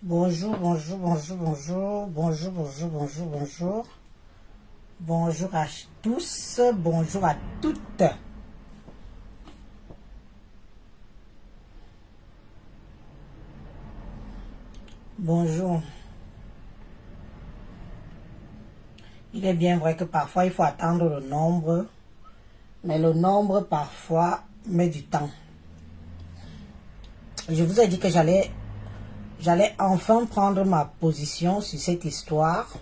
Bonjour, bonjour, bonjour, bonjour, bonjour, bonjour, bonjour, bonjour. Bonjour à tous, bonjour à toutes. Bonjour. Il est bien vrai que parfois il faut attendre le nombre, mais le nombre parfois met du temps. Je vous ai dit que j'allais enfin prendre ma position sur cette histoire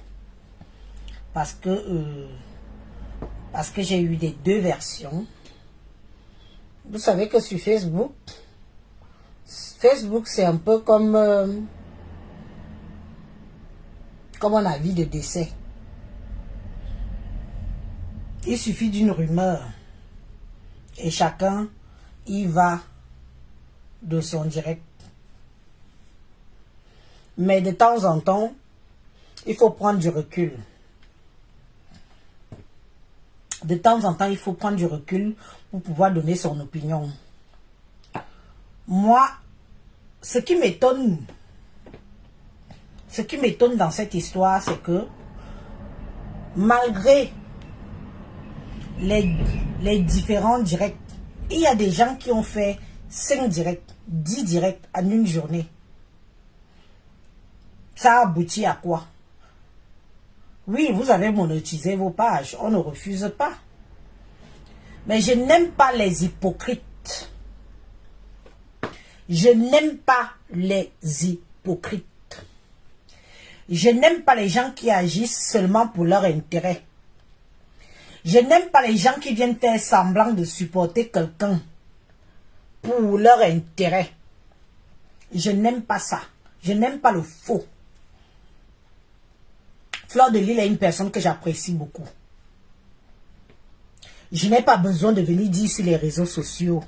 parce que j'ai eu des deux versions. Vous savez que sur Facebook c'est un peu comme un avis de décès. Il suffit d'une rumeur et chacun y va de son direct. Mais de temps en temps, il faut prendre du recul. De temps en temps, il faut prendre du recul pour pouvoir donner son opinion. Moi, ce qui m'étonne dans cette histoire, c'est que malgré les différents directs, il y a des gens qui ont fait 5 directs, 10 directs en une journée. Ça aboutit à quoi? Oui, vous avez monétisé vos pages, on ne refuse pas. Mais je n'aime pas les hypocrites. Je n'aime pas les hypocrites. Je n'aime pas les gens qui agissent seulement pour leur intérêt. Je n'aime pas les gens qui viennent faire semblant de supporter quelqu'un pour leur intérêt. Je n'aime pas ça. Je n'aime pas le faux. Fleur de Lys est une personne que j'apprécie beaucoup. Je n'ai pas besoin de venir dire sur les réseaux sociaux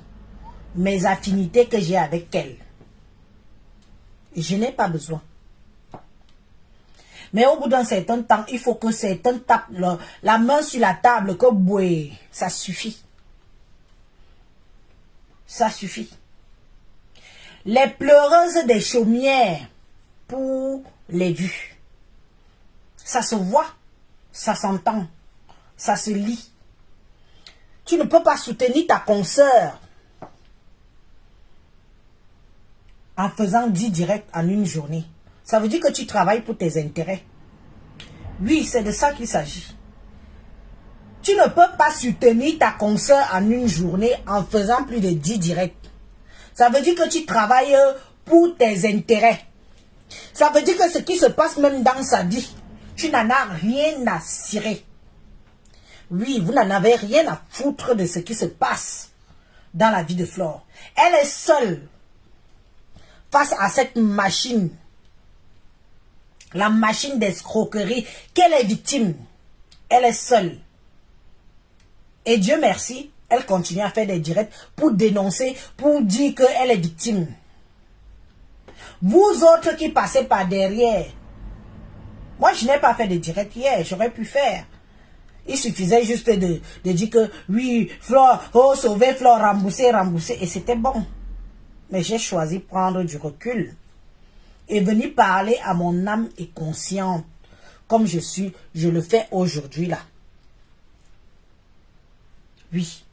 mes affinités que j'ai avec elle. Je n'ai pas besoin. Mais au bout d'un certain temps, il faut que certains tapent la main sur la table, que boué, ça suffit. Ça suffit. Les pleureuses des chaumières pour les vues. Ça se voit, ça s'entend, ça se lit. Tu ne peux pas soutenir ta consoeur en faisant 10 directs en une journée. Ça veut dire que tu travailles pour tes intérêts. Oui, c'est de ça qu'il s'agit. Tu ne peux pas soutenir ta consoeur en une journée en faisant plus de 10 directs. Ça veut dire que tu travailles pour tes intérêts. Ça veut dire que ce qui se passe même dans sa vie, tu n'en as rien à cirer. Oui, vous n'en avez rien à foutre de ce qui se passe dans la vie de Flore. Elle est seule face à cette machine. La machine d'escroquerie, qu'elle est victime. Elle est seule. Et Dieu merci, elle continue à faire des directs pour dénoncer, pour dire qu'elle est victime. Vous autres qui passez par derrière, moi je n'ai pas fait de direct hier, j'aurais pu faire. Il suffisait juste de dire que oui, Flore, oh sauver Flore, rembourser, rembourser, et c'était bon. Mais j'ai choisi de prendre du recul et venir parler à mon âme et consciente comme je suis, je le fais aujourd'hui là. Oui.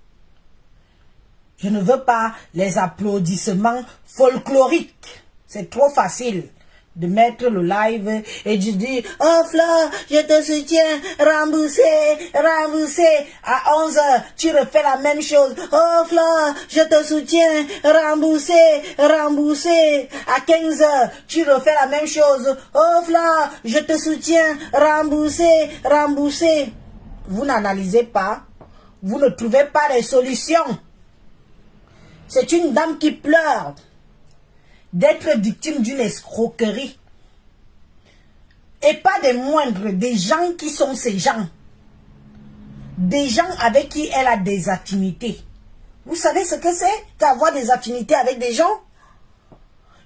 Je ne veux pas les applaudissements folkloriques. C'est trop facile de mettre le live et de dire « Oh Flore, je te soutiens, remboursé, remboursé. » À 11h, tu refais la même chose. « Oh Flore, je te soutiens, remboursé, remboursé. » À 15h, tu refais la même chose. « Oh Flore, je te soutiens, remboursé, remboursé. » Vous n'analysez pas. Vous ne trouvez pas les solutions. C'est une dame qui pleure d'être victime d'une escroquerie. Et pas des moindres, des gens qui sont ces gens. Des gens avec qui elle a des affinités. Vous savez ce que c'est qu'avoir des affinités avec des gens?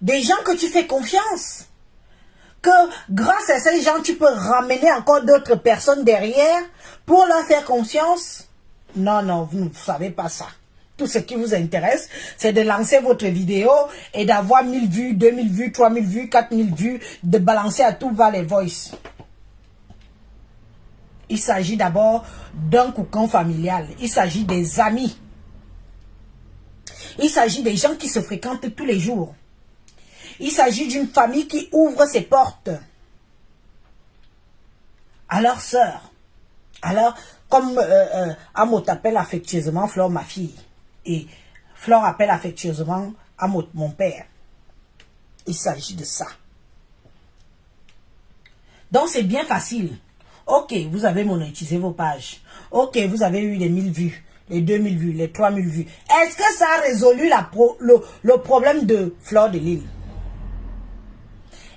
Des gens que tu fais confiance. Que grâce à ces gens, tu peux ramener encore d'autres personnes derrière pour leur faire confiance. Non, non, vous ne savez pas ça. tout ce qui vous intéresse, c'est de lancer votre vidéo et d'avoir 1000 vues, 2000 vues, 3000 vues, 4000 vues, de balancer à tout va les voice. Il s'agit d'abord d'un cocon familial. Il s'agit des amis. Il s'agit des gens qui se fréquentent tous les jours. Il s'agit d'une famille qui ouvre ses portes. Alors, sœur, alors, comme Amo t'appelle affectueusement Flore, ma fille, et Flore appelle affectueusement Amo, mon père, il s'agit de ça. Donc, c'est bien facile. Ok, vous avez monétisé vos pages. Ok, vous avez eu les 1000 vues, les 2000 vues, les 3000 vues. Est-ce que ça a résolu le problème de Fleur de Lille?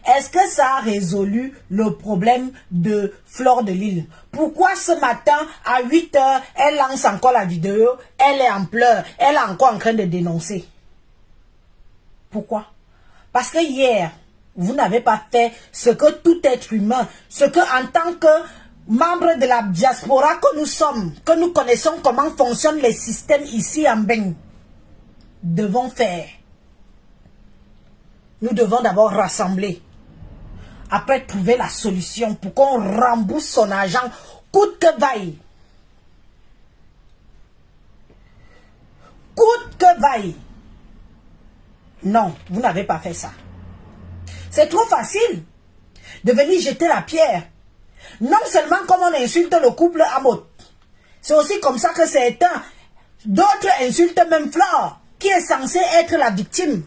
Est-ce que ça a résolu le problème de Fleur de Lille? Pourquoi ce matin, à 8 h, elle lance encore la vidéo, elle est en pleurs, elle est encore en train de dénoncer? Pourquoi? Parce que hier, vous n'avez pas fait ce que tout être humain, ce que en tant que membre de la diaspora que nous sommes, que nous connaissons comment fonctionnent les systèmes ici en Bénin, devons faire. Nous devons d'abord rassembler. Après, trouver la solution pour qu'on rembourse son argent, coûte que vaille. Coûte que vaille. Non, vous n'avez pas fait ça. C'est trop facile de venir jeter la pierre. Non seulement comme on insulte le couple Amot, c'est aussi comme ça que certains, d'autres insultent même Flore, qui est censée être la victime.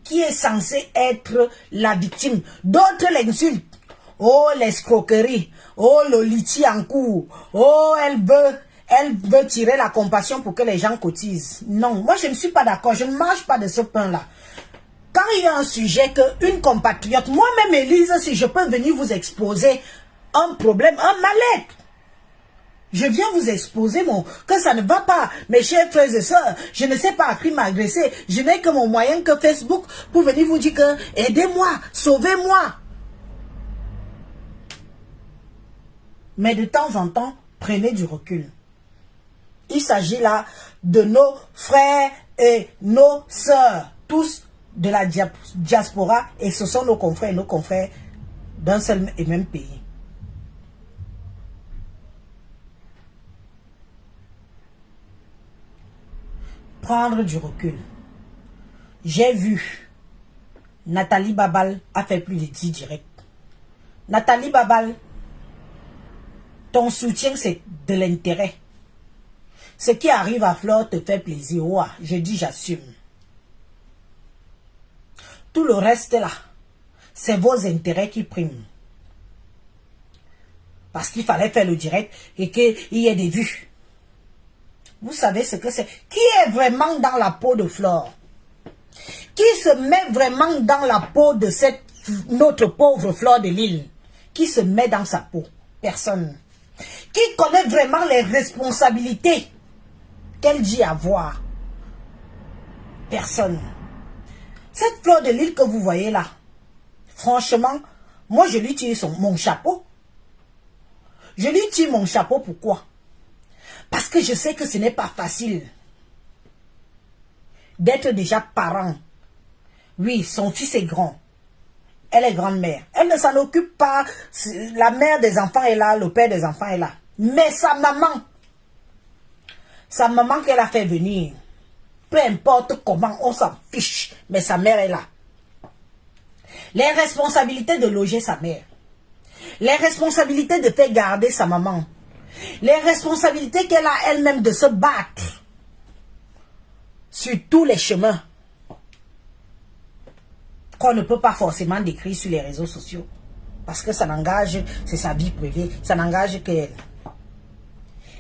Qui est censée être la victime. D'autres l'insultent. Oh, l'escroquerie. Oh, le liti en cours. Oh, elle veut tirer la compassion pour que les gens cotisent. Non, moi je ne suis pas d'accord. Je ne mange pas de ce pain-là. Quand il y a un sujet qu'une compatriote, moi-même Élise, si je peux venir vous exposer un problème, un mal-être. Je viens vous exposer que ça ne va pas, mes chers frères et sœurs. Je ne sais pas à qui m'agresser. Je n'ai que mon moyen que Facebook pour venir vous dire que aidez-moi, sauvez-moi. Mais de temps en temps, prenez du recul. Il s'agit là de nos frères et nos sœurs, tous de la diaspora, et ce sont nos confrères et nos confrères d'un seul et même pays. Prendre du recul. J'ai vu Nathalie Babal a fait plus de 10 directs. Nathalie Babal, ton soutien c'est de l'intérêt. Ce qui arrive à Flore te fait plaisir. Ouais, je dis j'assume. Tout le reste là, c'est vos intérêts qui priment. Parce qu'il fallait faire le direct et qu'il y ait des vues. Vous savez ce que c'est? Qui est vraiment dans la peau de Flore? Qui se met vraiment dans la peau de notre pauvre Fleur de Lille? Qui se met dans sa peau? Personne. Qui connaît vraiment les responsabilités qu'elle dit avoir? Personne. Cette Fleur de Lille que vous voyez là, franchement, moi je lui tire mon chapeau. Je lui tire mon chapeau, pourquoi? Parce que je sais que ce n'est pas facile d'être déjà parent. Oui, son fils est grand. Elle est grand-mère. Elle ne s'en occupe pas. La mère des enfants est là, le père des enfants est là. Mais sa maman qu'elle a fait venir, peu importe comment, on s'en fiche. Mais sa mère est là. Les responsabilités de loger sa mère. Les responsabilités de faire garder sa maman. Les responsabilités qu'elle a elle-même de se battre sur tous les chemins qu'on ne peut pas forcément décrire sur les réseaux sociaux. Parce que ça n'engage, c'est sa vie privée, ça n'engage qu'elle.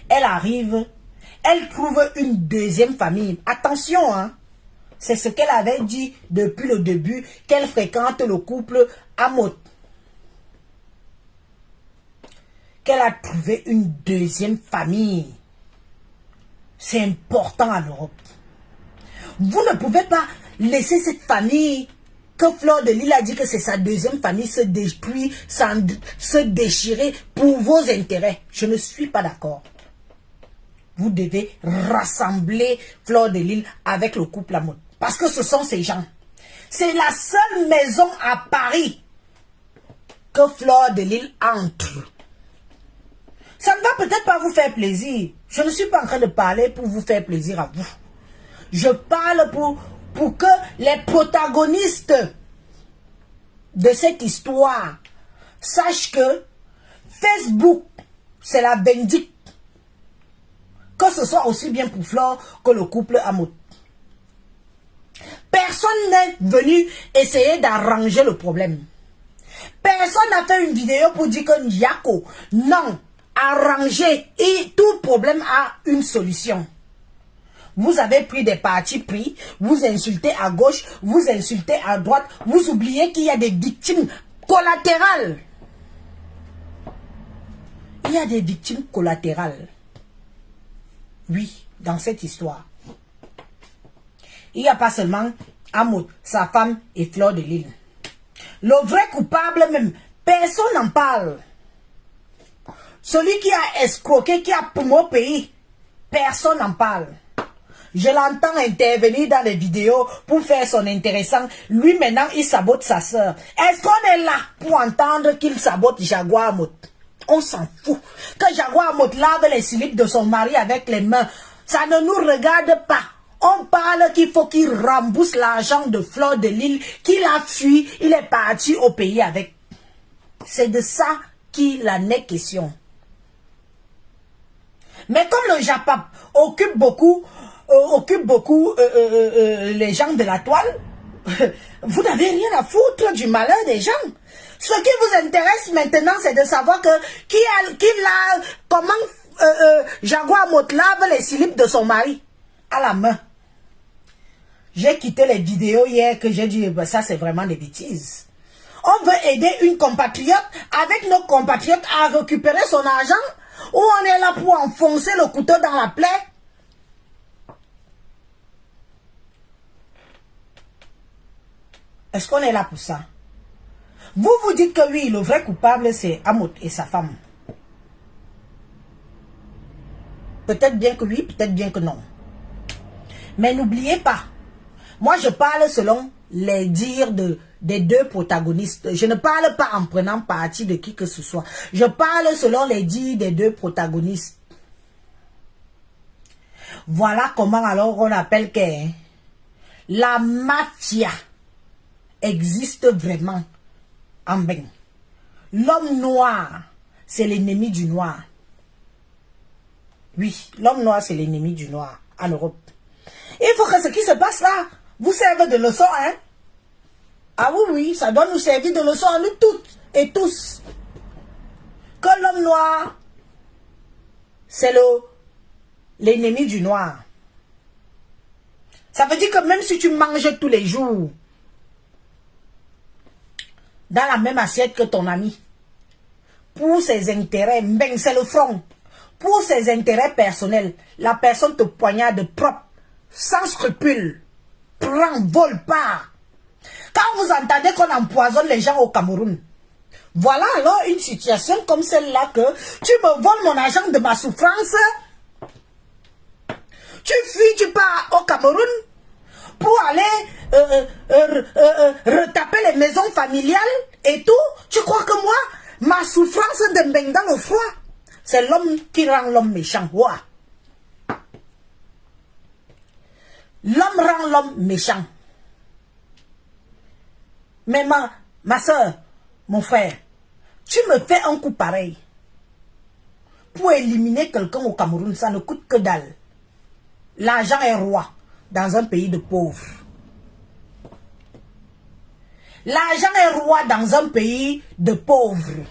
Elle arrive, elle trouve une deuxième famille. Attention, hein, c'est ce qu'elle avait dit depuis le début, qu'elle fréquente le couple Amot. Qu'elle a trouvé une deuxième famille. C'est important à l'Europe. Vous ne pouvez pas laisser cette famille que Fleur de Lille a dit que c'est sa deuxième famille se détruire, se déchirer pour vos intérêts. Je ne suis pas d'accord. vous devez rassembler Fleur de Lys avec le couple Lamotte. Parce que ce sont ces gens. C'est la seule maison à Paris que Fleur de Lys entre. Ça ne va peut-être pas vous faire plaisir. Je ne suis pas en train de parler pour vous faire plaisir à vous. Je parle pour que les protagonistes de cette histoire sachent que Facebook, c'est la vindicte. Que ce soit aussi bien pour Fleur que le couple Lamotte. Personne n'est venu essayer d'arranger le problème. Personne n'a fait une vidéo pour dire que Nyako, non, arranger et tout problème a une solution. Vous avez pris des partis pris, vous insultez à gauche, vous insultez à droite, vous oubliez qu'il y a des victimes collatérales. Il y a des victimes collatérales. Oui, dans cette histoire. Il n'y a pas seulement Lamotte, sa femme et Fleur de Lys. Le vrai coupable même, personne n'en parle. Celui qui a escroqué, qui a pour mon pays, personne n'en parle. Je l'entends intervenir dans les vidéos pour faire son intéressant. Lui maintenant, il sabote sa soeur. Est-ce qu'on est là pour entendre qu'il sabote Jaguar Lamotte? On s'en fout. Que Jaguar Lamotte lave les slips de son mari avec les mains, ça ne nous regarde pas. On parle qu'il faut qu'il rembourse l'argent de Fleur de Lys, qu'il a fui, il est parti au pays avec. C'est de ça qu'il en est question. Mais comme le Japap occupe beaucoup les gens de la toile, vous n'avez rien à foutre du malheur des gens. Ce qui vous intéresse maintenant, c'est de savoir que comment Jaguar Lamotte lave les slips de son mari à la main. J'ai quitté les vidéos hier que j'ai dit, ça c'est vraiment des bêtises. On veut aider une compatriote avec nos compatriotes à récupérer son argent, ou on est là pour enfoncer le couteau dans la plaie? Est-ce qu'on est là pour ça? Vous vous dites que oui, le vrai coupable c'est Lamotte et sa femme. Peut-être bien que oui, peut-être bien que non. Mais n'oubliez pas, moi je parle selon les dires des deux protagonistes. Je ne parle pas en prenant parti de qui que ce soit. Je parle selon les dires des deux protagonistes. Voilà comment alors on appelle que la mafia existe vraiment en bain. L'homme noir, c'est l'ennemi du noir. Oui, l'homme noir, c'est l'ennemi du noir en Europe. Il faut que ce qui se passe là vous serve de leçon, hein? Ah oui, oui, ça doit nous servir de leçon à nous toutes et tous. Que l'homme noir, c'est l'ennemi du noir. Ça veut dire que même si tu manges tous les jours dans la même assiette que ton ami, pour ses intérêts, ben c'est le front. Pour ses intérêts personnels, la personne te poignarde propre, sans scrupule. Prends, vole pas. Quand vous entendez qu'on empoisonne les gens au Cameroun, voilà alors une situation comme celle-là que tu me voles mon argent de ma souffrance, tu fuis, tu pars au Cameroun pour aller retaper les maisons familiales et tout. Tu crois que moi, ma souffrance de bain dans le froid, c'est l'homme qui rend l'homme méchant. Wow. L'homme rend l'homme méchant. Mais ma soeur, mon frère, tu me fais un coup pareil. Pour éliminer quelqu'un au Cameroun, ça ne coûte que dalle. L'argent est roi dans un pays de pauvres. L'argent est roi dans un pays de pauvres.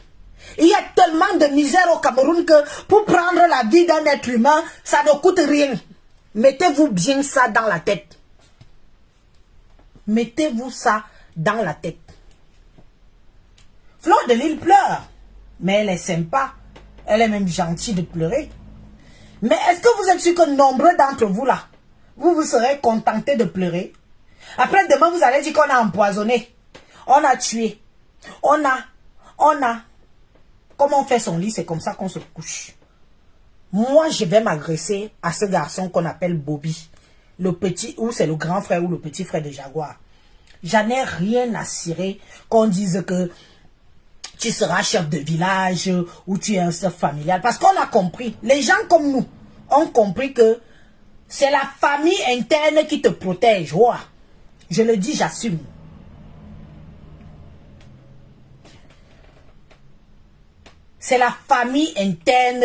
Il y a tellement de misère au Cameroun que pour prendre la vie d'un être humain, ça ne coûte rien. Mettez-vous bien ça dans la tête. Mettez-vous ça dans la tête. Fleur de Lys pleure, mais elle est sympa. Elle est même gentille de pleurer. Mais est-ce que vous êtes sûr que nombreux d'entre vous là, vous serez contentés de pleurer? Après demain, vous allez dire qu'on a empoisonné, on a tué, on a. Comment on fait son lit, c'est comme ça qu'on se couche. moi, je vais m'agresser à ce garçon qu'on appelle Bobby. Le petit, ou c'est le grand frère ou le petit frère de Jaguar. J'en ai rien à cirer qu'on dise que tu seras chef de village ou tu es un chef familial. Parce qu'on a compris, les gens comme nous ont compris que c'est la famille interne qui te protège. Ouais. Je le dis, j'assume. C'est la famille interne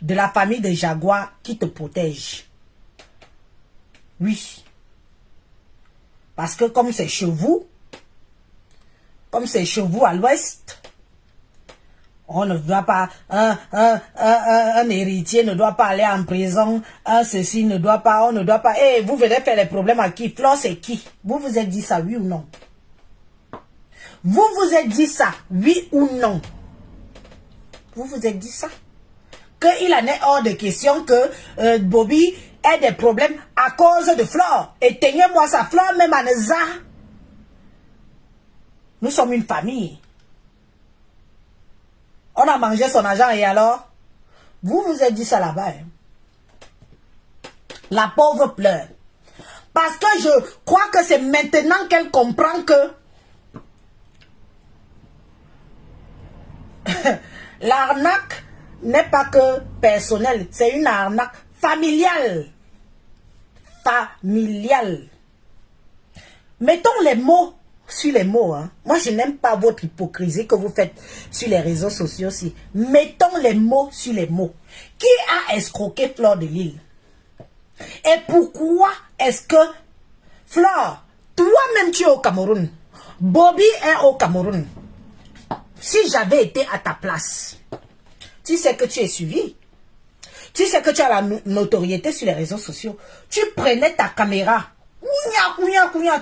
de la famille de Jaguar qui te protège. Oui. Parce que comme c'est chez vous à l'ouest, on ne doit pas, un héritier ne doit pas aller en prison, un ceci ne doit pas, on ne doit pas. Eh, vous venez faire les problèmes à qui? Flore, c'est qui? Vous vous êtes dit ça, oui ou non? Vous vous êtes dit ça, oui ou non? Vous vous êtes dit ça? Qu'il en est hors de question que Bobby ait des problèmes à cause de Flore. Éteignez-moi sa Flore, même à Neza. Nous sommes une famille. On a mangé son argent et alors? Vous vous êtes dit ça là-bas. Hein? La pauvre pleure. Parce que je crois que c'est maintenant qu'elle comprend que l'arnaque n'est pas que personnelle, c'est une arnaque familiale. Familiale. Mettons les mots sur les mots. Hein. Moi, je n'aime pas votre hypocrisie que vous faites sur les réseaux sociaux aussi. Mettons les mots sur les mots. Qui a escroqué Flore de Lille? Et pourquoi est-ce que Flore, toi-même tu es au Cameroun, Bobby est au Cameroun. Si j'avais été à ta place, tu sais que tu es suivi. Tu sais que tu as la notoriété sur les réseaux sociaux. Tu prenais ta caméra.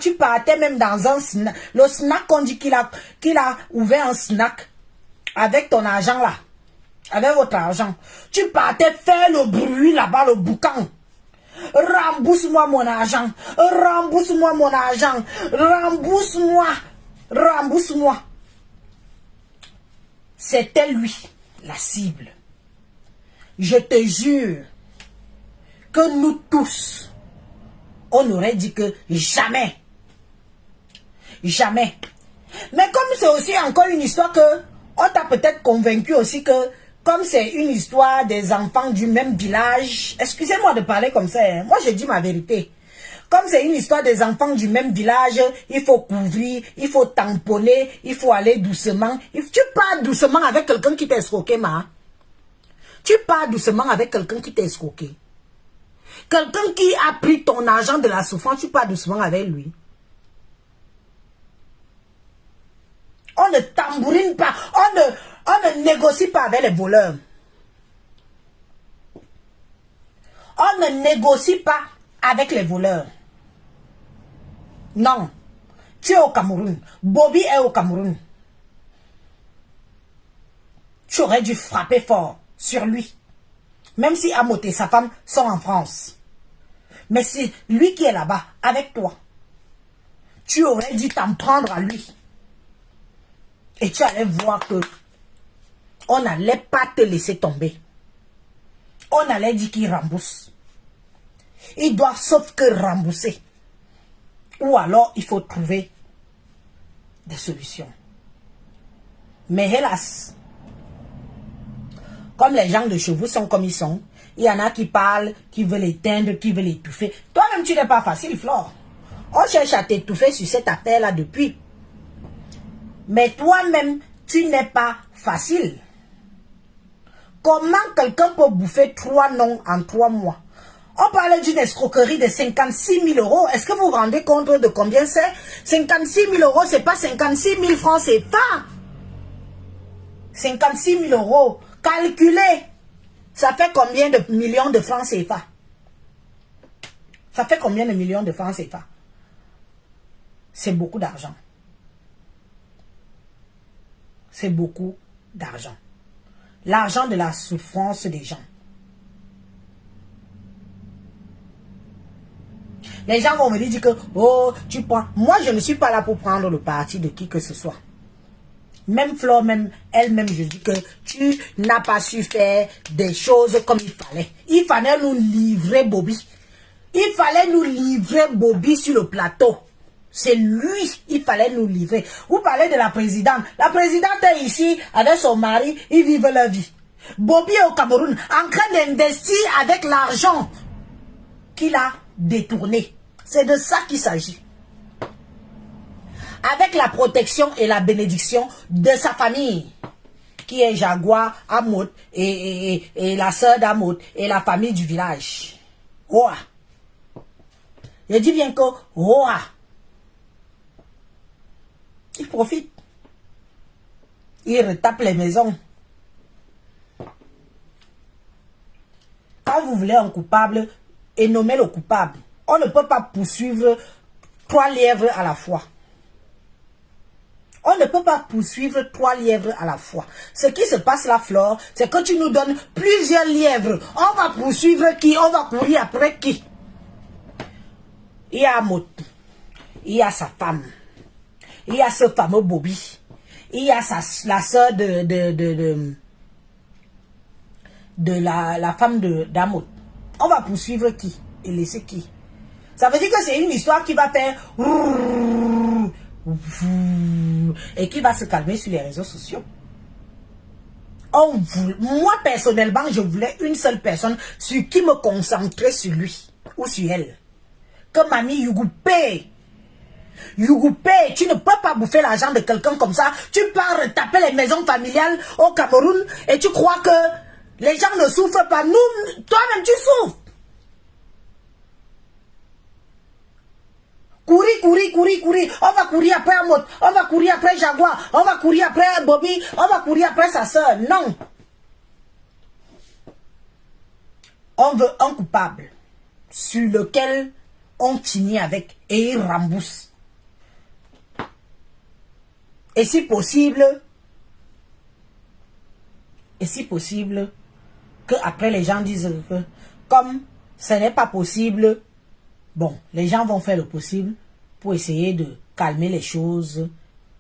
Tu partais même dans un snack. Le snack, on dit qu'il a ouvert un snack avec ton argent là. Avec votre argent. Tu partais faire le bruit là-bas, le boucan. Rembourse-moi mon argent. Rembourse-moi mon argent. Rembourse-moi. Rembourse-moi. C'était lui, la cible. Je te jure que nous tous, on aurait dit que jamais. Jamais. Mais comme c'est aussi encore une histoire que on t'a peut-être convaincu aussi que comme c'est une histoire des enfants du même village, excusez-moi de parler comme ça, hein, moi je dis ma vérité. Comme c'est une histoire des enfants du même village, il faut couvrir, il faut tamponner, il faut aller doucement. Tu pars doucement avec quelqu'un qui t'a escroqué, ma. Tu pars doucement avec quelqu'un qui t'a escroqué. Quelqu'un qui a pris ton argent de la souffrance, tu pars doucement avec lui. On ne tambourine pas, on ne négocie pas avec les voleurs. On ne négocie pas avec les voleurs. Non. Tu es au Cameroun. Bobby est au Cameroun. Tu aurais dû frapper fort sur lui. Même si Amoté et sa femme sont en France. Mais c'est lui qui est là-bas, avec toi. Tu aurais dû t'en prendre à lui. Et tu allais voir que on n'allait pas te laisser tomber. On allait dire qu'il rembourse. Ils doivent sauf que rembourser. Ou alors, il faut trouver des solutions. Mais hélas, comme les gens de chez vous sont comme ils sont, il y en a qui parlent, qui veulent éteindre, qui veulent étouffer. Toi-même, tu n'es pas facile, Flore. On cherche à t'étouffer sur cette affaire-là depuis. Mais toi-même, tu n'es pas facile. Comment quelqu'un peut bouffer 3 noms en 3 mois? On parlait d'une escroquerie de 56 000 euros. Est-ce que vous vous rendez compte de combien c'est? 56 000 euros, c'est pas 56 000 francs CFA. 56 000 euros. Calculez. Ça fait combien de millions de francs CFA? Ça fait combien de millions de francs CFA? C'est beaucoup d'argent. C'est beaucoup d'argent. L'argent de la souffrance des gens. Les gens vont me dire que, oh, tu prends. Moi, je ne suis pas là pour prendre le parti de qui que ce soit. Même Flore, même elle-même, je dis que tu n'as pas su faire des choses comme il fallait. Il fallait nous livrer Bobby. Il fallait nous livrer Bobby sur le plateau. C'est lui, il fallait nous livrer. Vous parlez de la présidente. La présidente est ici avec son mari, ils vivent leur vie. Bobby est au Cameroun en train d'investir avec l'argent qu'il a détourné. C'est de ça qu'il s'agit. Avec la protection et la bénédiction de sa famille, qui est Jaguar, Amot, et la sœur d'Amot, et la famille du village. Oa. Je dis bien que Oa. Il profite. Il retape les maisons. Quand vous voulez un coupable, et nommer le coupable, on ne peut pas poursuivre 3 lièvres à la fois. On ne peut pas poursuivre 3 lièvres à la fois. Ce qui se passe là, Flore, c'est que tu nous donnes plusieurs lièvres. On va poursuivre qui? On va courir après qui? Il y a Amot. Il y a sa femme. Il y a ce fameux Bobby. Il y a la soeur de la femme d'Amot. On va poursuivre qui? Et laisser qui? Ça veut dire que c'est une histoire qui va faire... et qui va se calmer sur les réseaux sociaux. Moi, personnellement, je voulais une seule personne sur qui me concentrer sur lui ou sur elle. Que Mamie Yougoupe. Yougoupe, tu ne peux pas bouffer l'argent de quelqu'un comme ça. Tu pars taper les maisons familiales au Cameroun et tu crois que les gens ne souffrent pas. Nous, toi-même, tu souffres. Courir. On va courir après Amot. On va courir après Jaguar. On va courir après Bobby. On va courir après sa soeur. Non. On veut un coupable sur lequel on finit avec et il rembourse. Et si possible, que après les gens disent que comme ce n'est pas possible, bon, les gens vont faire le possible pour essayer de calmer les choses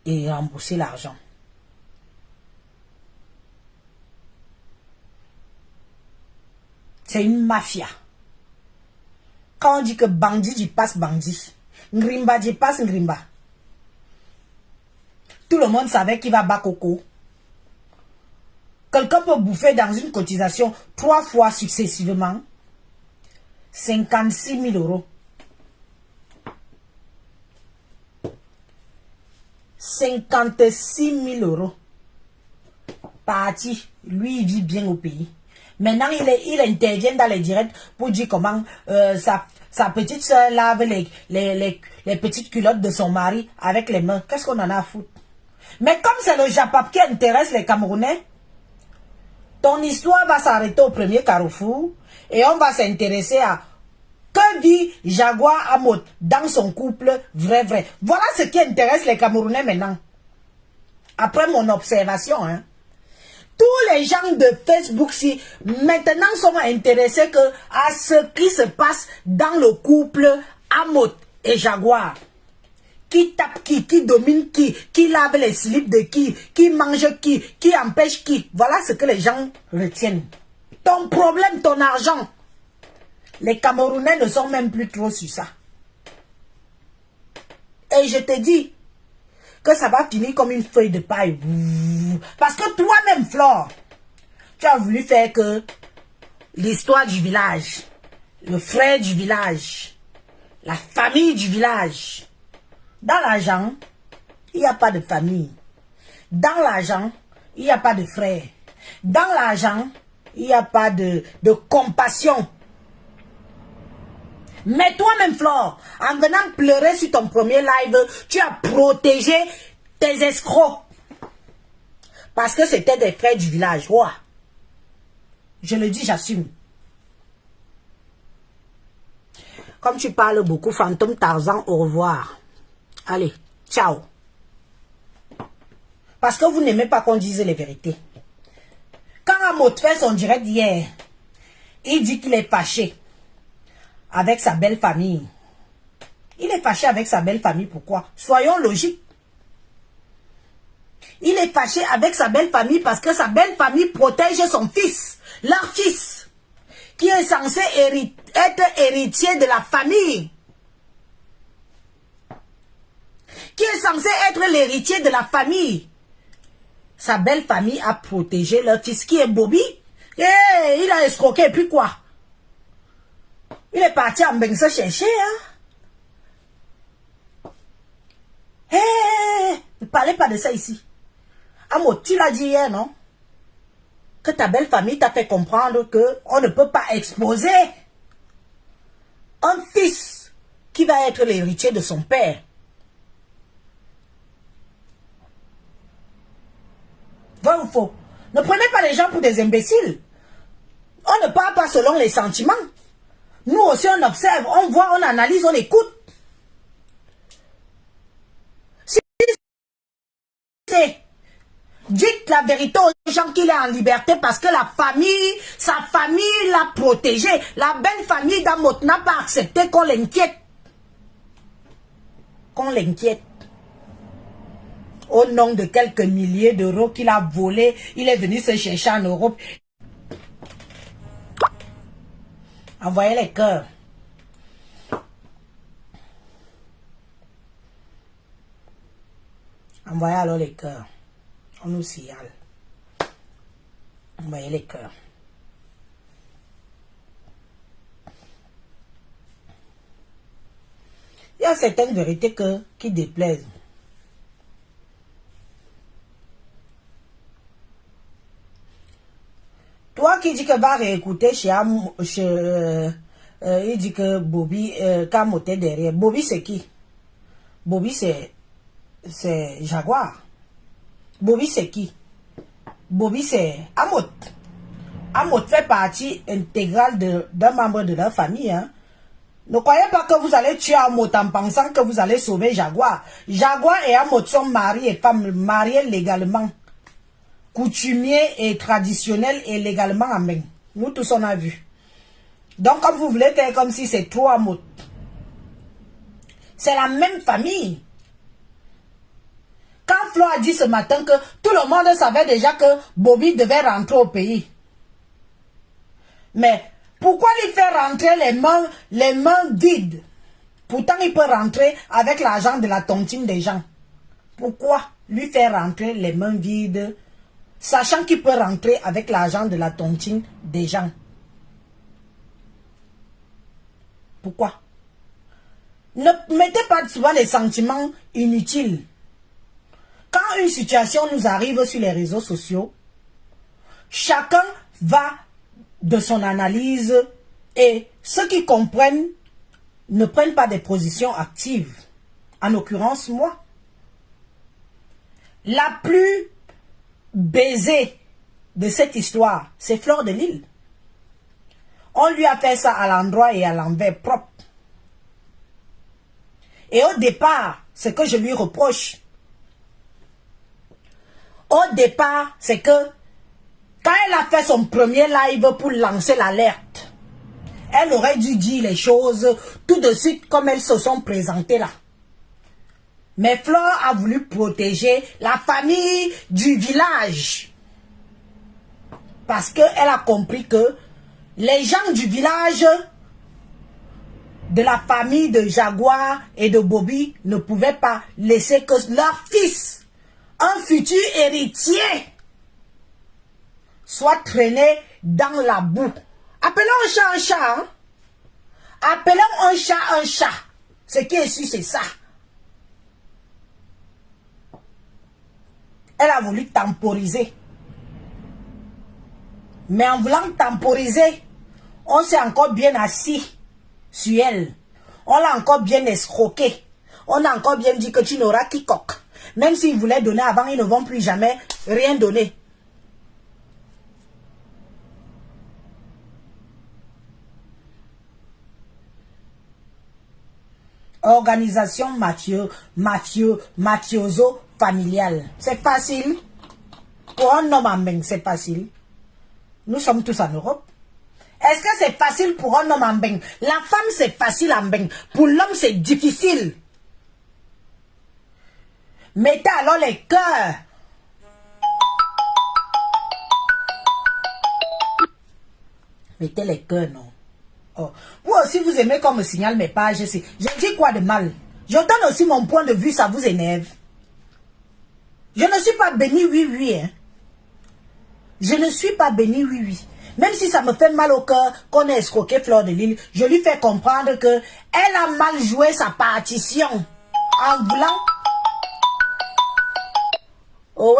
et rembourser l'argent. C'est une mafia. Quand on dit que bandit, j'y passe bandit. Ngrimba, j'y passe Ngrimba. Tout le monde savait qu'il va bas coco. Quelqu'un peut bouffer dans une cotisation 3 fois successivement 56 000 euros. 56 000 euros. Parti. Lui, il vit bien au pays. Maintenant, il intervient dans les directs pour dire comment sa petite soeur lave les petites culottes de son mari avec les mains. Qu'est-ce qu'on en a à foutre? Mais comme c'est le Japap qui intéresse les Camerounais, ton histoire va s'arrêter au premier carrefour et on va s'intéresser à que vit Jaguar Amot dans son couple vrai. Voilà ce qui intéresse les Camerounais maintenant. Après mon observation, hein. Tous les gens de Facebook si maintenant sont intéressés à ce qui se passe dans le couple Amot et Jaguar. Qui tape qui domine qui lave les slips de qui mange qui empêche qui. Voilà ce que les gens retiennent. Ton problème, ton argent. Les Camerounais ne sont même plus trop sur ça. Et je te dis que ça va finir comme une feuille de paille. Parce que toi-même, Flore, tu as voulu faire que l'histoire du village, le frère du village, la famille du village. Dans l'argent, il n'y a pas de famille. Dans l'argent, il n'y a pas de frère. Dans l'argent, il n'y a pas de compassion. Mais toi-même, Flore, en venant pleurer sur ton premier live, tu as protégé tes escrocs. Parce que c'était des frères du village. Wow. Je le dis, j'assume. Comme tu parles beaucoup, Fantôme Tarzan, au revoir. Allez, ciao. Parce que vous n'aimez pas qu'on dise les vérités. Quand Amot fait son direct hier, il dit qu'il est fâché avec sa belle famille. Il est fâché avec sa belle famille, pourquoi? Soyons logiques. Il est fâché avec sa belle famille parce que sa belle famille protège son fils, leur fils, qui est censé être héritier de la famille. Qui est censé être l'héritier de la famille. Sa belle famille a protégé leur fils qui est Bobby. Et il a escroqué, et puis quoi? Il est parti en Mbeng se chercher, hein? Ne parlez pas de ça ici. Amo, tu l'as dit hier, non? Que ta belle famille t'a fait comprendre que on ne peut pas exposer un fils qui va être l'héritier de son père. Vrai ou faux? Ne prenez pas les gens pour des imbéciles. On ne parle pas selon les sentiments. Nous aussi, on observe, on voit, on analyse, on écoute. Si c'est... Dites la vérité aux gens qu'il est en liberté parce que la famille, sa famille l'a protégé. La belle famille d'Amot n'a pas accepté qu'on l'inquiète. Qu'on l'inquiète. Au nom de quelques milliers d'euros qu'il a volé, il est venu se chercher en Europe. Envoyez les cœurs. Envoyez alors les cœurs. On nous signale. Envoyez les cœurs. Il y a certaines vérités qui déplaisent. Toi qui dis que va réécouter il dit que Bobby, Kamote derrière. Bobby c'est qui? Bobby c'est Jaguar. Bobby c'est qui? Bobby c'est Amot. Amot fait partie intégrale d'un membre de leur famille. Hein. Ne croyez pas que vous allez tuer Amot en pensant que vous allez sauver Jaguar. Jaguar et Amot sont mariés et femmes mariés légalement. Coutumier et traditionnel et légalement en main. Nous tous on a vu. Donc comme vous voulez faire comme si c'est trois mots. C'est la même famille. Quand Flo a dit ce matin que tout le monde savait déjà que Bobby devait rentrer au pays. Mais pourquoi lui faire rentrer les mains vides? Pourtant il peut rentrer avec l'argent de la tontine des gens. Pourquoi lui faire rentrer les mains vides? Sachant qu'il peut rentrer avec l'argent de la tontine des gens. Pourquoi? Ne mettez pas souvent les sentiments inutiles. Quand une situation nous arrive sur les réseaux sociaux, chacun va de son analyse et ceux qui comprennent ne prennent pas des positions actives. En l'occurrence, moi. La plus baisée de cette histoire, c'est Fleur de Lille. On lui a fait ça à l'endroit et à l'envers propre. Et au départ, ce que je lui reproche, au départ, c'est que quand elle a fait son premier live pour lancer l'alerte, elle aurait dû dire les choses tout de suite comme elles se sont présentées là. Mais Fleur a voulu protéger la famille du village. Parce qu'elle a compris que les gens du village, de la famille de Jaguar et de Bobby, ne pouvaient pas laisser que leur fils, un futur héritier, soit traîné dans la boue. Appelons un chat un chat. Hein? Appelons un chat un chat. Ce qui est sûr, c'est ça. Elle a voulu temporiser. Mais en voulant temporiser, on s'est encore bien assis sur elle. On l'a encore bien escroqué. On a encore bien dit que tu n'auras quiconque. Même s'ils voulaient donner avant, ils ne vont plus jamais rien donner. Organisation mafioso familiale. C'est facile. Pour un homme en Mbeng, c'est facile. Nous sommes tous en Europe. Est-ce que c'est facile pour un homme en Mbeng? La femme, c'est facile en Mbeng. Pour l'homme, c'est difficile. Mettez alors les cœurs. Mettez les cœurs, non. Oh. Vous aussi, vous aimez qu'on me signale mes pages. J'ai dit quoi de mal? Je donne aussi mon point de vue, ça vous énerve. Je ne suis pas béni, oui, oui. Hein. Je ne suis pas béni, oui, oui. Même si ça me fait mal au cœur qu'on ait escroqué Fleur de Lys, je lui fais comprendre que elle a mal joué sa partition. En voulant... En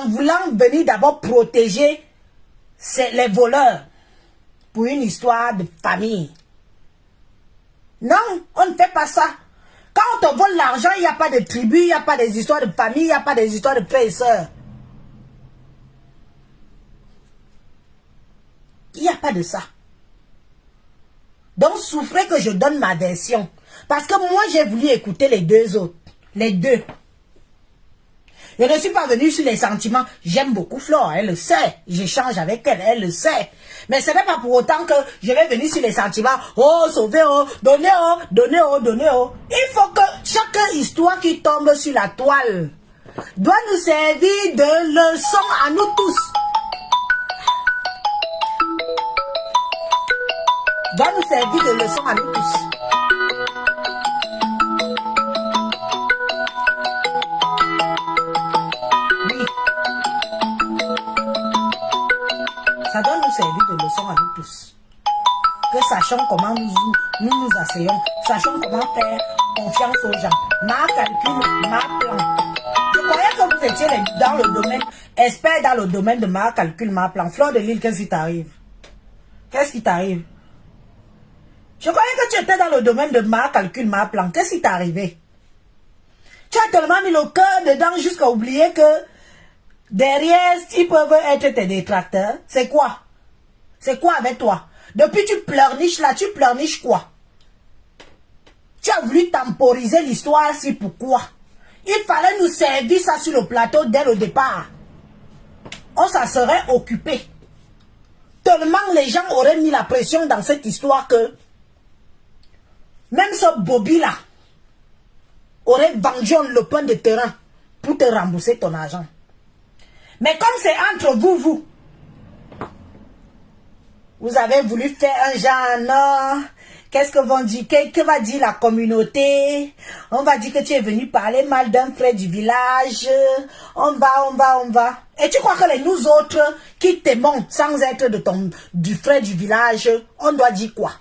voulant venir d'abord protéger les voleurs pour une histoire de famille. Non, on ne fait pas ça. Quand on te vole l'argent, il n'y a pas de tribu, il n'y a pas des histoires de famille, il n'y a pas des histoires de frères et sœurs. Il n'y a pas de ça. Donc, souffrez que je donne ma version. Parce que moi, j'ai voulu écouter les deux autres. Les deux. Je ne suis pas venue sur les sentiments. J'aime beaucoup Flore, elle le sait. J'échange avec elle, elle le sait. Mais ce n'est pas pour autant que je vais venir sur les sentiments. Oh, sauver, oh, donner, oh, donner, oh, donner, oh. Il faut que chaque histoire qui tombe sur la toile doit nous servir de leçon à nous tous. Doit nous servir de leçon à nous tous. Ça doit nous servir de leçon à nous tous. Que sachons comment nous asseyons, sachons comment faire confiance aux gens. Ma calcul, ma plan. Je croyais que vous étiez dans le domaine, expert dans le domaine de ma calcul, ma plan. Fleur de Lys, qu'est-ce qui t'arrive? Qu'est-ce qui t'arrive? Je croyais que tu étais dans le domaine de ma calcul, ma plan. Qu'est-ce qui t'est arrivé? Tu as tellement mis le cœur dedans jusqu'à oublier que derrière, ils peuvent être tes détracteurs. C'est quoi? C'est quoi avec toi? Depuis tu pleurniches là, tu pleurniches quoi? Tu as voulu temporiser l'histoire, c'est pourquoi? Il fallait nous servir ça sur le plateau dès le départ. On s'en serait occupé. Tellement les gens auraient mis la pression dans cette histoire que même ce Bobby là aurait vendu un lopin de terrain pour te rembourser ton argent. Mais comme c'est entre vous avez voulu faire un genre, non, qu'est-ce que vont dire, que va dire la communauté? On va dire que tu es venu parler mal d'un frère du village, on va. Et tu crois que les nous autres qui t'aimons sans être du frère du village, on doit dire quoi?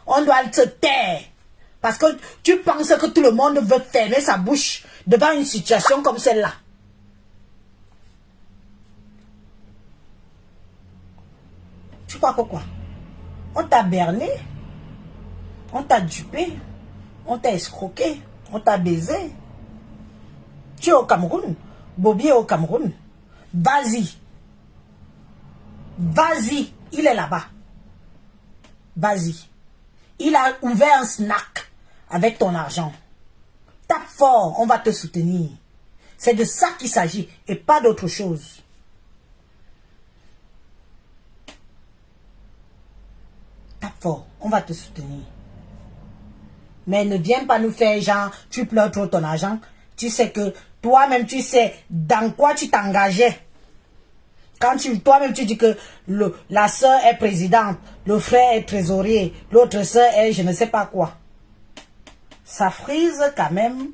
On doit se taire. Parce que tu penses que tout le monde veut fermer sa bouche devant une situation comme celle-là. Tu crois que quoi? On t'a berné, on t'a dupé, on t'a escroqué, on t'a baisé. Tu es au Cameroun, Bobby est au Cameroun. Vas-y. Vas-y, il est là-bas. Vas-y. Il a ouvert un snack avec ton argent. Tape fort, on va te soutenir. C'est de ça qu'il s'agit et pas d'autre chose. Tape fort, on va te soutenir. Mais ne viens pas nous faire genre, tu pleures trop ton argent. Tu sais que toi-même, tu sais dans quoi tu t'engageais. Quand toi-même, tu dis que la soeur est présidente, le frère est trésorier, l'autre soeur est je ne sais pas quoi. Ça frise quand même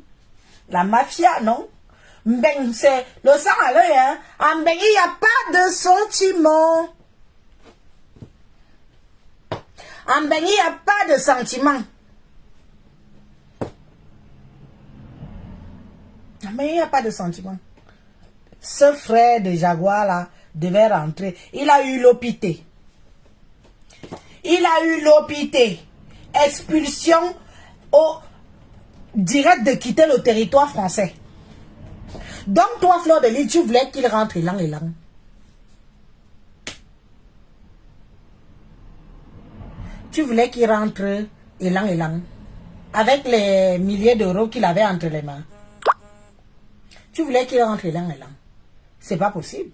la mafia, non? Ben, c'est le sang à l'œil, hein? En ben, il n'y a pas de sentiment. En ben, il n'y a pas de sentiment. Mais il n'y a pas de sentiment. Ce frère de Jaguar là devait rentrer. Il a eu l'opité. Il a eu l'opité. Expulsion au direct de quitter le territoire français. Donc toi, Fleur de Lys, tu voulais qu'il rentre élan. Tu voulais qu'il rentre élan. Avec les milliers d'euros qu'il avait entre les mains. Tu voulais qu'il rentre élan. C'est pas possible.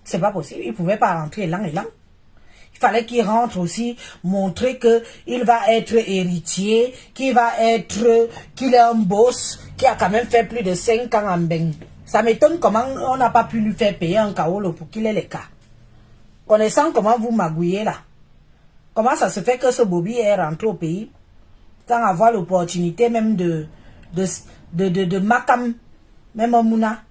C'est pas possible. Il ne pouvait pas rentrer élan. Il fallait qu'il rentre aussi, montrer qu'il va être héritier, qu'il est un boss, qui a quand même fait plus de 5 ans en Beng. Ça m'étonne comment on n'a pas pu lui faire payer un kaolo pour qu'il ait les cas. Connaissant comment vous magouillez là. Comment ça se fait que ce Bobby est rentré au pays sans avoir l'opportunité même de Makam, même un Mouna.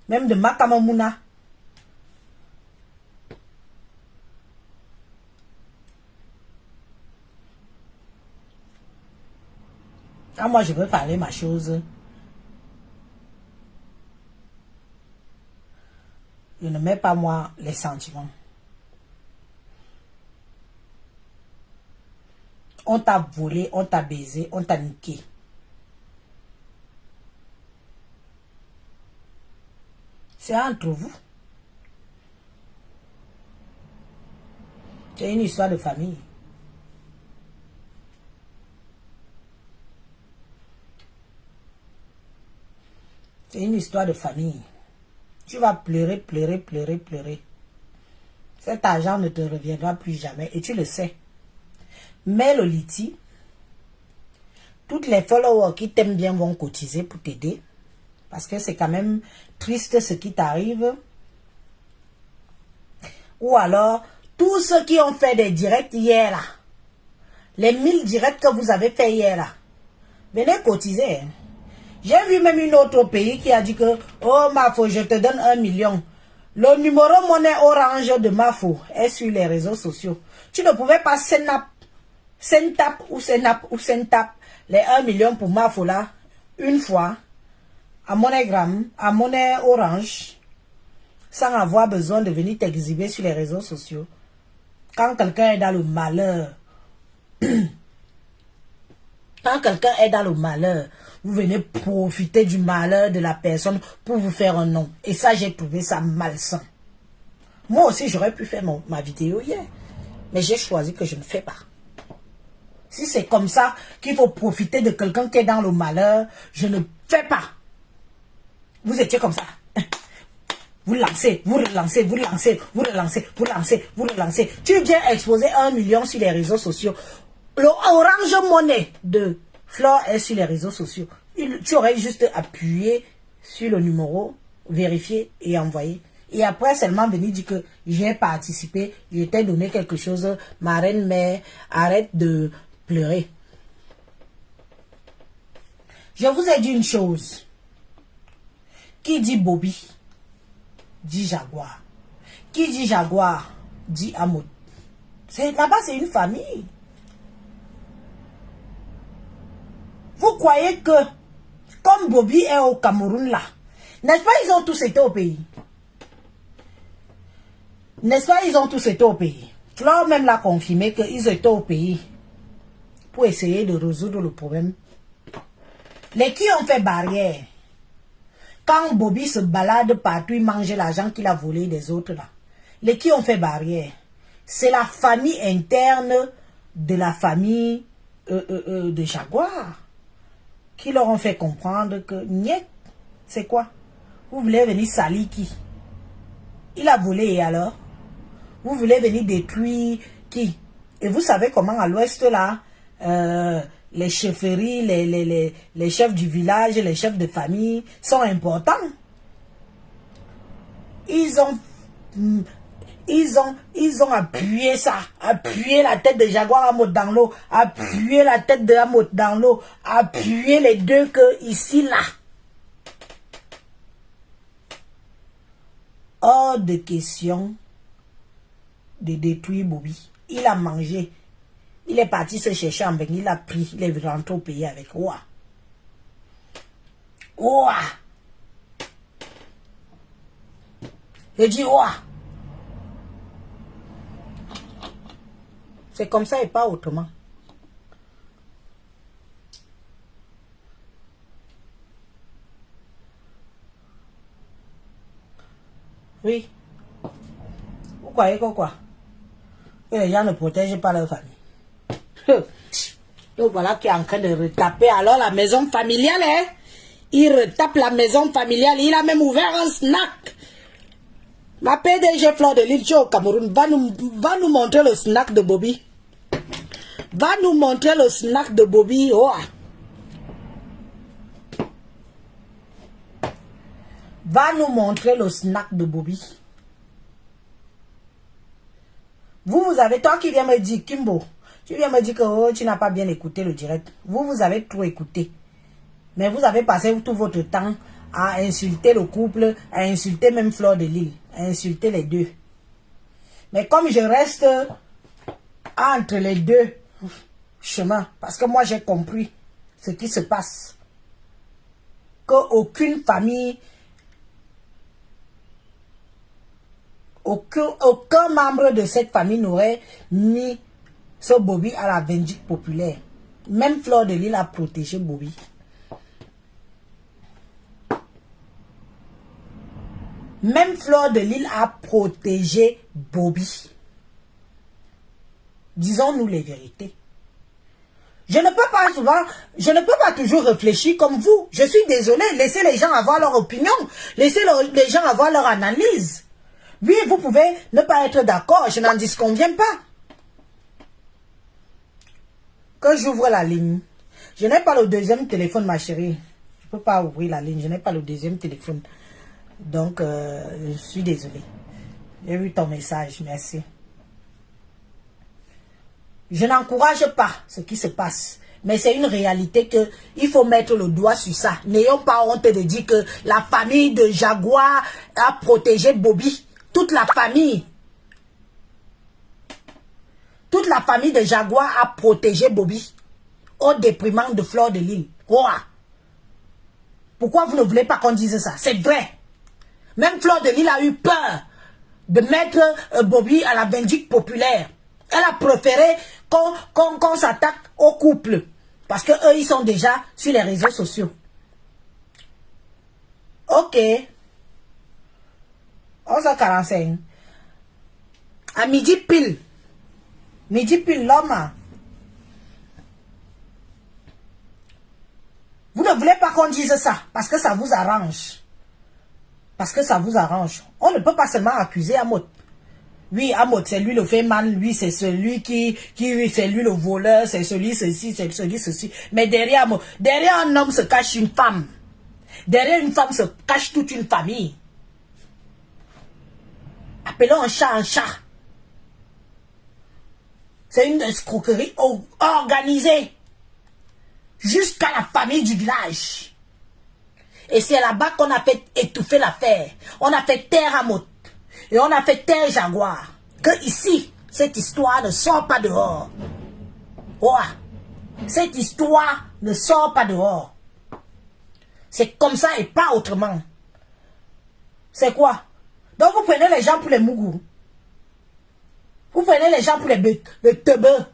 Même de Makam Mouna. Quand moi je veux parler ma chose, je ne mets pas moi les sentiments. On t'a volé, on t'a baisé, on t'a niqué. C'est entre vous. C'est une histoire de famille. C'est une histoire de famille. Tu vas pleurer, pleurer, pleurer, pleurer. Cet argent ne te reviendra plus jamais et tu le sais. Mais le Liti, toutes les followers qui t'aiment bien vont cotiser pour t'aider. Parce que c'est quand même triste ce qui t'arrive. Ou alors, tous ceux qui ont fait des directs hier là, les 1000 directs que vous avez fait hier là, venez cotiser. Hein. J'ai vu même une autre pays qui a dit que, oh Mafo, je te donne 1 million. Le numéro monnaie orange de Mafo est sur les réseaux sociaux. Tu ne pouvais pas Sentap les 1 million pour Mafo là, une fois, à MoneyGram, à monnaie orange, sans avoir besoin de venir t'exhiber sur les réseaux sociaux. Quand quelqu'un est dans le malheur, quand quelqu'un est dans le malheur, vous venez profiter du malheur de la personne pour vous faire un nom. Et ça, j'ai trouvé ça malsain. Moi aussi, j'aurais pu faire ma vidéo hier. Mais j'ai choisi que je ne fais pas. Si c'est comme ça qu'il faut profiter de quelqu'un qui est dans le malheur, je ne fais pas. Vous étiez comme ça. Vous lancez, vous relancez, vous lancez, vous relancez, vous lancez, vous relancez. Tu viens exposer 1 million sur les réseaux sociaux. Le Orange Money de Flore est sur les réseaux sociaux. Tu aurais juste appuyé sur le numéro, vérifier et envoyer. Et après seulement venir dire que j'ai participé, je t'ai donné quelque chose, ma reine mère, arrête de pleurer. Je vous ai dit une chose. Qui dit Bobby, dit Jaguar. Qui dit Jaguar, dit Amoud. Là-bas, c'est une famille. Vous croyez que, comme Bobby est au Cameroun là, n'est-ce pas, ils ont tous été au pays? N'est-ce pas, ils ont tous été au pays? Flore même l'a confirmé qu'ils étaient au pays pour essayer de résoudre le problème. Les qui ont fait barrière? Quand Bobby se balade partout, il mange l'argent qu'il a volé des autres là. Les qui ont fait barrière? C'est la famille interne de la famille de Jaguar qui leur ont fait comprendre que niet, c'est quoi? Vous voulez venir salir qui? Il a volé et alors? Vous voulez venir détruire qui? Et vous savez comment à l'ouest là, les chefferies, les chefs du village, les chefs de famille sont importants. Ils ont appuyé ça, appuyé la tête de Jaguar Amoud dans l'eau, appuyé la tête de Amoud dans l'eau, appuyé les deux que ici là. Hors de question de détruire Bobby. Il a mangé. Il est parti se chercher en Beng. Il a pris. Il est rentré au pays avec. Ouah. Ouah. Je dis ouah. C'est comme ça et pas autrement. Oui. Vous croyez quoi? Que les gens ne protègent pas leur famille. Donc voilà qui est en train de retaper alors la maison familiale. Hein? Il retape la maison familiale. Il a même ouvert un snack. Ma PDG Fleur de Lille au Cameroun va nous montrer le snack de Bobby. Va nous montrer le snack de Bobby. Oh. Va nous montrer le snack de Bobby. Vous avez, toi qui viens me dire, Kimbo, tu viens me dire que oh, tu n'as pas bien écouté le direct. Vous avez trop écouté. Mais vous avez passé tout votre temps à insulter le couple, à insulter même Fleur de Lille, à insulter les deux. Mais comme je reste entre les deux chemins, parce que moi j'ai compris ce qui se passe, qu'aucune famille, aucun membre de cette famille n'aurait mis ce Bobby à la vindicte populaire. Même Fleur de Lille a protégé Bobby. Même Fleur de Lille a protégé Bobby. Disons-nous les vérités. Je ne peux pas souvent, je ne peux pas toujours réfléchir comme vous. Je suis désolé, laissez les gens avoir leur opinion. Laissez les gens avoir leur analyse. Oui, vous pouvez ne pas être d'accord, je n'en disconviens pas. Que j'ouvre la ligne. Je n'ai pas le deuxième téléphone, ma chérie. Je ne peux pas ouvrir la ligne, je n'ai pas le deuxième téléphone. Donc, je suis désolé. J'ai vu ton message, merci. Je n'encourage pas ce qui se passe. Mais c'est une réalité que il faut mettre le doigt sur ça. N'ayons pas honte de dire que la famille de Jaguar a protégé Bobby. Toute la famille. Toute la famille de Jaguar a protégé Bobby. Au déprimant de Fleur de Lille. Wow. Pourquoi vous ne voulez pas qu'on dise ça? C'est vrai. Même Fleur de Lille a eu peur de mettre Bobby à la vindicte populaire. Elle a préféré qu'on s'attaque au couple. Parce que eux, ils sont déjà sur les réseaux sociaux. Ok. 11h45. À midi pile. Midi pile, l'homme. Vous ne voulez pas qu'on dise ça. Parce que ça vous arrange. Parce que ça vous arrange. On ne peut pas seulement accuser Amot. Oui, Amot, c'est lui le fait mal. Lui, c'est celui c'est lui le voleur. C'est celui ceci, c'est celui ceci. Mais derrière Amot, derrière un homme se cache une femme. Derrière une femme se cache toute une famille. Appelons un chat. C'est une escroquerie organisée. Jusqu'à la famille du village. Et c'est là-bas qu'on a fait étouffer l'affaire. On a fait taire Amot. Et on a fait taire Jaguar. Que ici, cette histoire ne sort pas dehors. Oh, cette histoire ne sort pas dehors. C'est comme ça et pas autrement. C'est quoi? Donc vous prenez les gens pour les mougous. Vous prenez les gens pour les teubeux.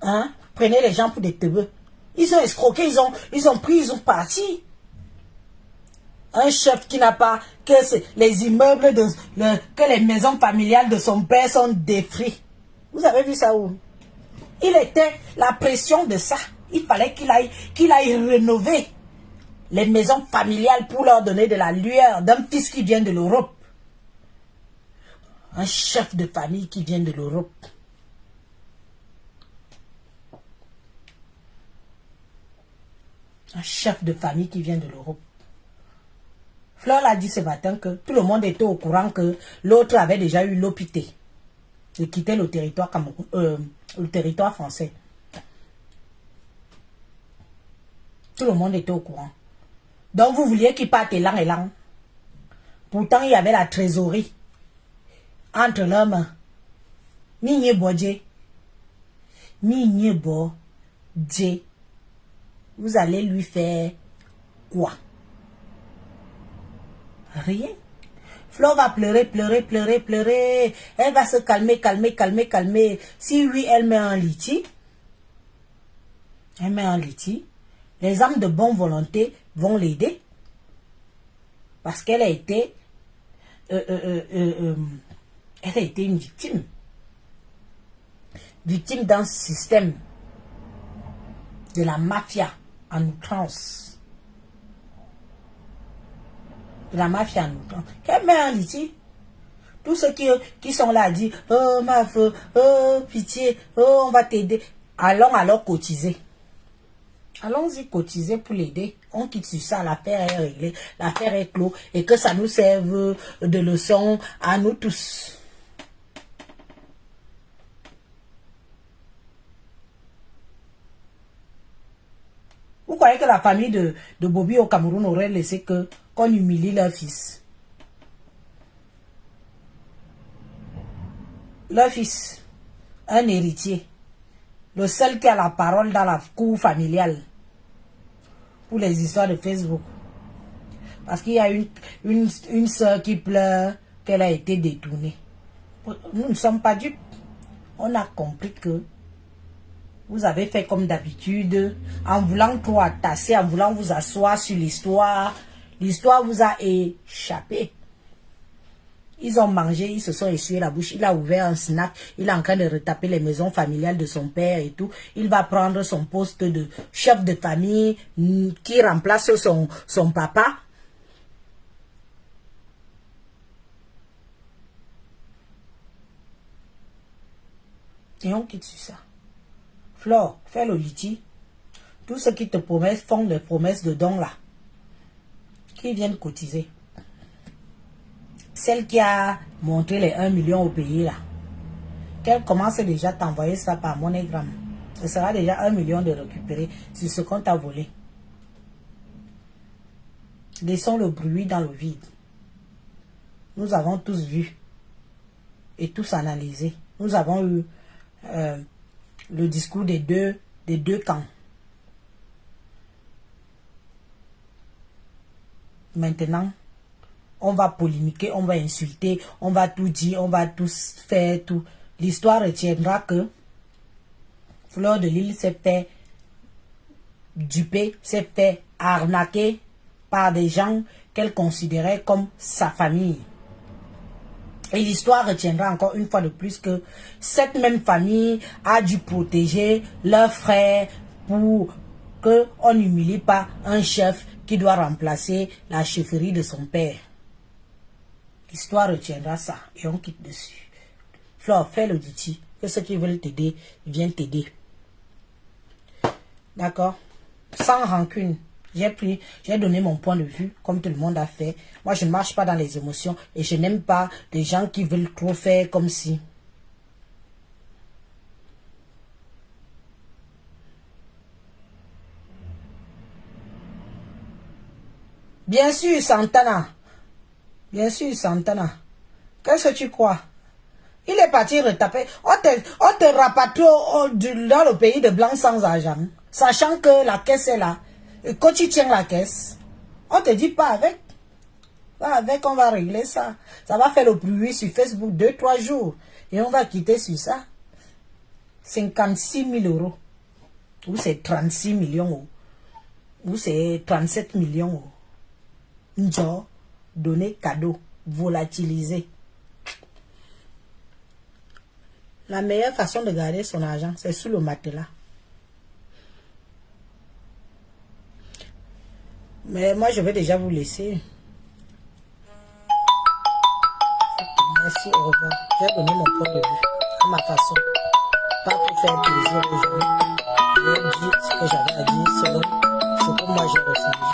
Hein? Prenez les gens pour des teubeux. Ils ont escroqué, ils ont parti. Un chef qui n'a pas que les immeubles, que les maisons familiales de son père sont détruits. Vous avez vu ça où? Il était la pression de ça. Il fallait qu'il aille rénover les maisons familiales pour leur donner de la lueur d'un fils qui vient de l'Europe. Un chef de famille qui vient de l'Europe. Un chef de famille qui vient de l'Europe. Fleur l'a dit ce matin que tout le monde était au courant que l'autre avait déjà eu l'opité de quitter le territoire le territoire français. Tout le monde était au courant. Donc vous vouliez qu'il parte élan élan. Pourtant il y avait la trésorerie entre leurs mains. Minye Bodje. Minye Bodje. Vous allez lui faire quoi? Rien. Fleur va pleurer. Elle va se calmer. Si oui, elle met un litige. Les âmes de bonne volonté vont l'aider. Parce qu'elle a été... elle a été une victime. Victime d'un système de la mafia en outrance. De la mafia en outrance. Quelle mère ici? Tous ceux qui sont là disent, oh ma feu, oh pitié, oh on va t'aider. Allons alors cotiser. Allons-y cotiser pour l'aider. On quitte sur ça, l'affaire est réglée, l'affaire est clos et que ça nous serve de leçon à nous tous. Vous croyez que la famille de Bobby au Cameroun aurait laissé qu'on humilie leur fils? Leur fils, un héritier, le seul qui a la parole dans la cour familiale pour les histoires de Facebook. Parce qu'il y a une soeur qui pleure qu'elle a été détournée. Nous ne sommes pas dupes. On a compris que vous avez fait comme d'habitude, en voulant tout attasser, en voulant vous asseoir sur l'histoire. L'histoire vous a échappé. Ils ont mangé, ils se sont essuyés la bouche, il a ouvert un snack, il est en train de retaper les maisons familiales de son père et tout. Il va prendre son poste de chef de famille qui remplace son papa. Et on quitte sur ça. Flore, fais le liti. Tous ceux qui te promettent font des promesses de dons là. Qui viennent cotiser. Celle qui a montré les 1 million au pays là, qu'elle commence déjà à t'envoyer ça par MoneyGram. Ce sera déjà 1 million de récupérer sur ce qu'on t'a volé. Laissons le bruit dans le vide. Nous avons tous vu et tous analysé. Nous avons eu le discours des deux camps. Maintenant, on va polémiquer, on va insulter, on va tout dire, on va tous faire tout. L'histoire retiendra que Fleur de Lille s'est fait duper, s'est fait arnaquer par des gens qu'elle considérait comme sa famille. Et l'histoire retiendra encore une fois de plus que cette même famille a dû protéger leurs frères pour qu'on n'humilie pas un chef qui doit remplacer la chefferie de son père. L'histoire retiendra ça et on quitte dessus. Flore, fais le duty. Que ceux qui veulent t'aider viennent t'aider. D'accord? Sans rancune. J'ai donné mon point de vue, comme tout le monde a fait. Moi, je ne marche pas dans les émotions et je n'aime pas des gens qui veulent trop faire comme si. Bien sûr, Santana. Bien sûr, Santana. Qu'est-ce que tu crois? Il est parti retaper. On te rapatrie dans le pays de blanc sans argent. Sachant que la caisse est là. Et quand tu tiens la caisse, on te dit pas avec. Pas avec, on va régler ça. Ça va faire le bruit sur Facebook 2-3 jours. Et on va quitter sur ça. 56 000 euros. Ou c'est 36 millions. Ou c'est 37 millions. Genre, donner cadeau, volatiliser. La meilleure façon de garder son argent, c'est sous le matelas. Mais moi, je vais déjà vous laisser. Merci, au revoir. J'ai donné mon point de vue à ma façon. Pas pour faire plaisir aux gens. J'ai dit ce que j'avais à dire selon ce que moi j'ai ressenti.